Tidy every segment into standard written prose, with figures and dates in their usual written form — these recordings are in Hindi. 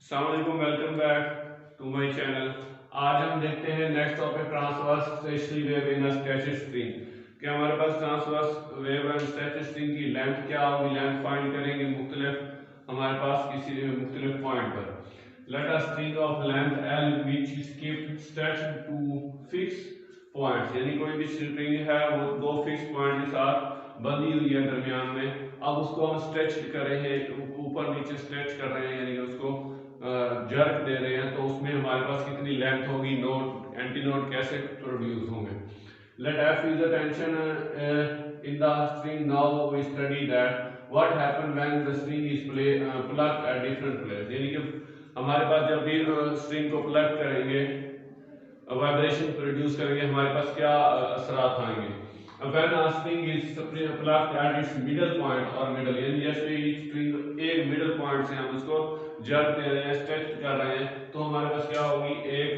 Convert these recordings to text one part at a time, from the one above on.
अस्सलाम वालेकुम, welcome back to my channel. आज हम देखते हैं next topic transverse stationary wave in static string कि हमारे पास transverse wave and static string की लेंथ क्या होगी। लेंथ फाइंड करेंगे मुख्तलिफ हमारे पास किसी मुख्तलिफ पॉइंट पर। Let us string of length l which is keeped stretched to fix points, यानी कोई भी स्ट्रिंग है वो दो फिक्स पॉइंट के साथ बंधी हुई है दरमियान में। अब उसको हम स्ट्रेच कर रहे हैं, ऊपर नीचे स्ट्रेच कर रहे हैं, यानी उसको जर्क दे रहे हैं, तो उसमें हमारे पास कितनी लेंथ होगी, नोड एंटीनोड कैसे प्रोड्यूस होंगे। Let f is the tension in the string. Now we study that what happen when the string is plugged at different place, यानी कि हमारे पास जब भी स्ट्रिंग को प्लग करेंगे, वाइब्रेशन प्रोड्यूस करेंगे, हमारे पास क्या असरात आएंगे। When a string is plucked at its middle point or middle, यानी जैसे स्ट्रिंग एक मिडल पॉइंट से हम उसको जर्क दे रहे हैं, स्ट्रेच कर रहे हैं, तो हमारे पास क्या होगी, एक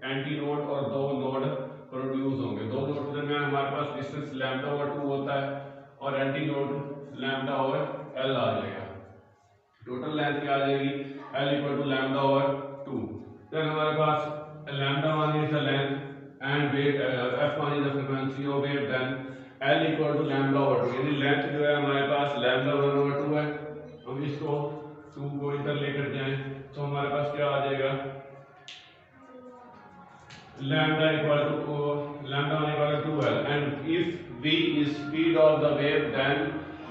एंटी नोड और दो नोड प्रोड्यूस होंगे। दो नोड के दरमियान हमारे पास डिस्टेंस लैम्डा ओवर 2 होता है और anti node lambda over L आ जाएगा। टोटल लेंथ क्या आ जाएगी, L equal to lambda over 2। Then हमारे पास lambda 1 is the length and wave f1 is the frequency of wave, then l equal to lambda over 2, यानी लेंथ जो है हमारे पास लैम्डा 1 over 2 है। हम इसको 2 को इधर लेकर जाएं तो हमारे पास क्या आ जाएगा, lambda equal to lambda 1 equal to 2l, and if v is speed of the wave then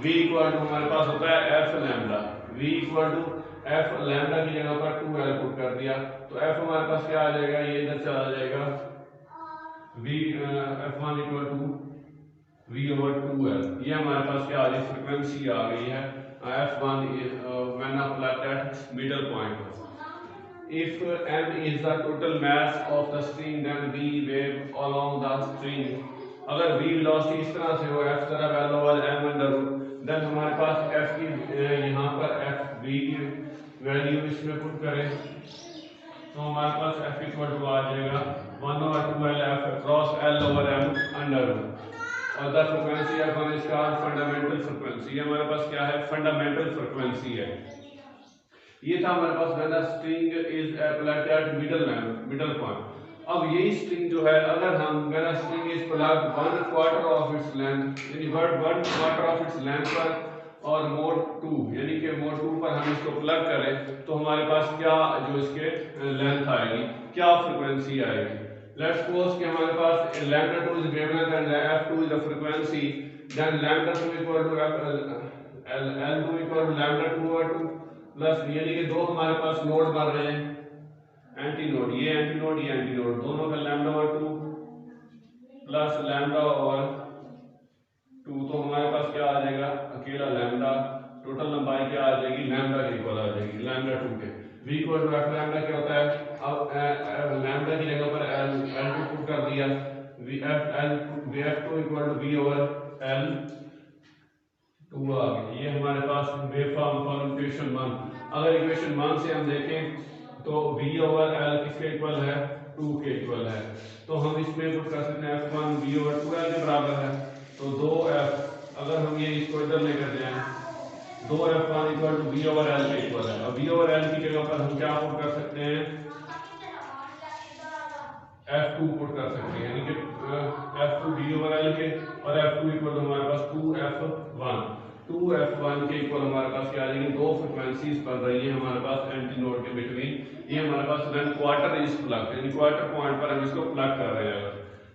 v equal to हमारे पास होता है f lambda। v equal to f lambda की जगह पर 2l पुट कर दिया तो f हमारे पास क्या आ जाएगा, ये इधर से आ जाएगा v f1 equal to v over 2l। ये हमारे पास क्या आ गई, फ्रीक्वेंसी आ गई है f1 when plugged at middle point. if m is the total mass of the string then v wave along the string, अगर v वेलोसिटी इस तरह से हो f तरफ l over m under root, then हमारे पास f की यहाँ पर f v की वैल्यू इसमें पुट करें तो हमारे पास f इक्वल टू आ जाएगा 1 over 2l f across l over m under root. और द फ्रीक्वेंसी ऑफ वन इसका फंडामेंटल फ्रीक्वेंसी, ये हमारे पास क्या है, फंडामेंटल फ्रीक्वेंसी है। ये था हमारे पास when the string is plugged at middle point. अब यही स्ट्रिंग जो है, अगर हम when the string is plugged 1/4 of its length, यानी 1/4 ऑफ इट्स लेंथ पर और मोड 2, यानी कि मोड 2 पर हम इसको प्लग करें तो हमारे पास क्या जो इसके लेंथ आएगी, क्या फ्रीक्वेंसी आएगी। लेट्स सपोज कि हमारे पास lambda 2 is wavelength and f2 is the frequency, then lambda 2 equal to l2 equal to lambda 2 over 2 plus, यानी कि दो हमारे पास नोड बन रहे हैं एंटी नोड, ये एंटी नोड ये एंटी नोड, दोनों का lambda over 2 plus lambda over 2, तो हमारे पास क्या आ जाएगा, अकेला लैम्डा, टोटल लंबाई क्या आ जाएगी, लैम्डा के इक्वल आ जाएगी, लैम्डा 2 के। v equal to f lambda क्या होता है, अब लैम्डा की जगह पर l2 पुट कर दिया, f2 equal to v over l2 आ गई। ये हमारे पास वेव फॉर्म फॉर इक्वेशन 1। अगर इक्वेशन 1 से हम देखें तो v ओवर l किसके इक्वल है, 2 के इक्वल है, तो हम इसमें पुट कर सकते हैं f1 v ओवर 2l के बराबर है, तो 2f, अगर हम ये इसको इधर लेकर जाएं 2f1 equal to v over l के इक्वल है। अब v ओवर l की जगह पर हम क्या पुट कर सकते हैं, f2 पुट कर सकते हैं, यानी कि f2 v ओवर l के और f2 इक्वल टू हमारे पास 2f1 के इक्वल हमारे पास क्या आ जाएगी, दो फ्रीक्वेंसीज बन रही है हमारे पास एंटी नोड के बिटवीन। ये हमारे पास व्हेन क्वार्टर इज प्लग्ड, यानी क्वार्टर पॉइंट पर हम इसको प्लग कर रहे हैं।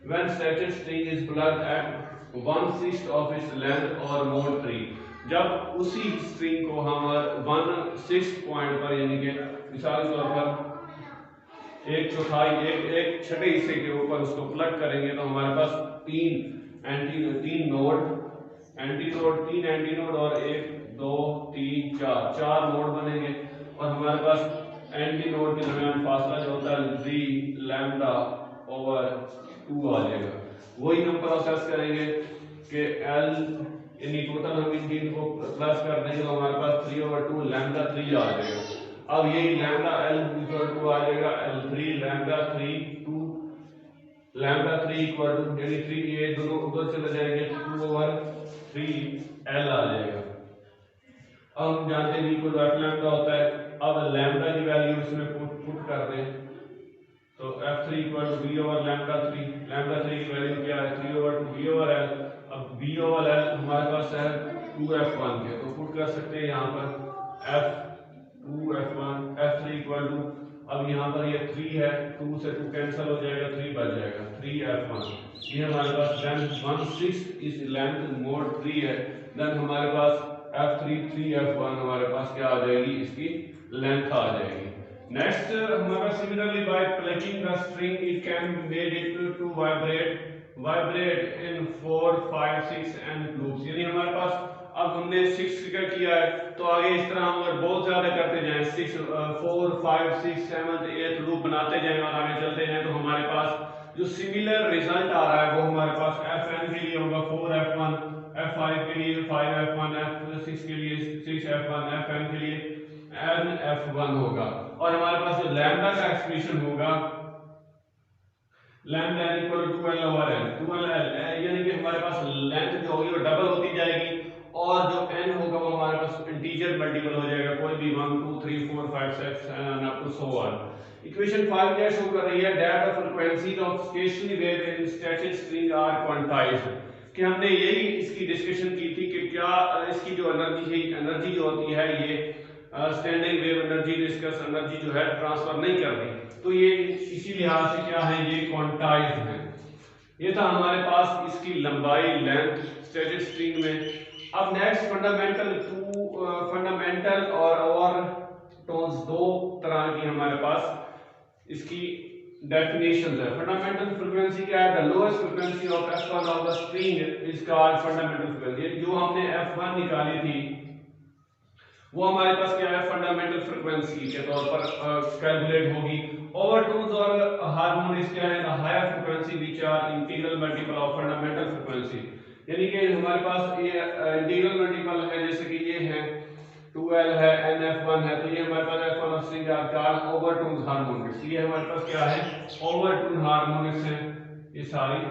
When static string is plugged at 1/6 of its length और मोड 3, जब उसी स्ट्रिंग को हम 1/6 पॉइंट पर, यानी कि मिसाल के तौर पर एक चौथाई एक छठे हिस्से के ऊपर उसको प्लग करेंगे तो हमारे पास तीन नोड तीन एंटी नोड और 1 2 3 4 नोड बनेंगे और हमारे पास एंटी नोड के दरमियान फासला जो होता है 3 लैम्डा ओवर 2 आ जाएगा। वही हम प्रोसेस करेंगे कि l यानी टोटल हम इन तीन को प्लस कर देंगे तो हमारे पास 3 ओवर 2 लैम्डा 3 आ जाएगा। अब यही लैम्डा l इक्वल टू आ जाएगा l3 lambda 3 2 lambda 3 equal to, यानी 3 ये दोनों उधर चले जाएंगे 2 ओवर 3 l आ जाएगा। अब हम जानते हैं इक्वल टू f लैम्डा होता है। अब लैम्डा की वैल्यू इसमें पुट कर दें, तो F3 equal to b over lambda 3, lambda 3 की वैल्यू क्या है 3 ओवर 2 बी ओवर एल। अब बी ओवर एल हमारे पास है 2F1 के, तो पुट कर सकते हैं यहाँ पर F2F1 F3 इक्वल टू, अब यहाँ पर ये 3 है, 2 से 2 कैंसिल हो जाएगा, 3 बच जाएगा 3F1। ये हमारे पास देन 1/6 इस लेंथ मोड 3 है, देन हमारे पास F3 3F1 हमारे पास क्या आ जाएगी, इसकी लेंथ आ जाएगी। नेक्स्ट हमारा similarly by plucking the string it can made it to vibrate in 4 5 6 and loops, यानी हमारे पास अब हमने 6 का किया है, तो आगे इस तरह हम अगर बहुत ज्यादा करते जाएं 6 4 5 6 7 8 लूप बनाते जाएं और आगे चलते जाएं, तो हमारे पास जो सिमिलर रिजल्ट आ रहा है वो हमारे पास Fn के लिए होगा 4F1, F5 के लिए 5F1, F6 के लिए 6F1, Fn के लिए nF1 होगा। और हमारे पास जो लैम्डा का एक्सप्रेशन होगा lambda n equal to 2l over n, 2l यानी कि हमारे पास लेंथ जो होगी वो डबल होती जाएगी और जो n होगा वो हमारे पास इंटीजर मल्टीपल हो जाएगा, कोई भी 1 2 3 4 5 6 and up to so on. Equation 5 क्या शो कर रही है, that the frequencies of stationary wave in static string are quantised, कि हमने यही इसकी डिस्कशन की थी कि क्या इसकी जो एनर्जी जो होती है ये standing wave energy discuss energy जो है ट्रांसफर नहीं करती, तो ये इसी लिहाज से क्या है, ये क्वांटाइज्ड है। ये था हमारे पास इसकी लंबाई लेंथ स्टैटिक स्ट्रिंग में। अब नेक्स्ट फंडामेंटल और ओवरटोन्स, दो तरह की हमारे पास इसकी डेफिनेशंस है। फंडामेंटल फ्रीक्वेंसी क्या है, the lowest frequency of F1 of the string is called fundamental frequency. जो हमने F1 निकाली थी वो हमारे पास क्या है, फंडामेंटल फ्रीक्वेंसी के तौर पर कैलकुलेट होगी। ओवरटोन्स और हार्मोनिक्स क्या है, the higher frequency which are integral multiple of fundamental frequency, यानी कि हमारे पास ये इंटीग्रल मल्टीपल है, जैसे कि ये है 2l है nF1 है, तो ये हमारे पास F1 of string are called overtones harmonics. ये हमारे पास क्या है, ओवरटोन हार्मोनिक्स है ये सारी।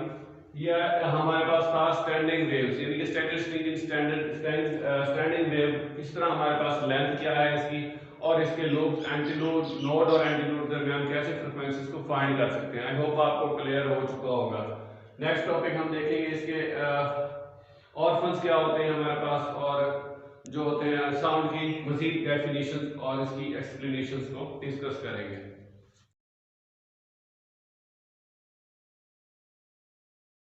ये हमारे पास था स्टैंडिंग वेव्स, यानी कि static string in standing wave. इस तरह हमारे पास लेंथ क्या है इसकी और इसके लूप्स एंटीनोड नोड और एंटीनोड के दरमियान कैसे फ्रीक्वेंसीज को फाइंड कर सकते हैं। आई होप आपको क्लियर हो चुका होगा। नेक्स्ट टॉपिक हम देखेंगे इसके ऑर्फन्स क्या होते हैं हमारे पास, और जो होते हैं साउंड की मजीद डेफिनेशन और इसकी एक्सप्लेनेशंस को डिस्कस करेंगे।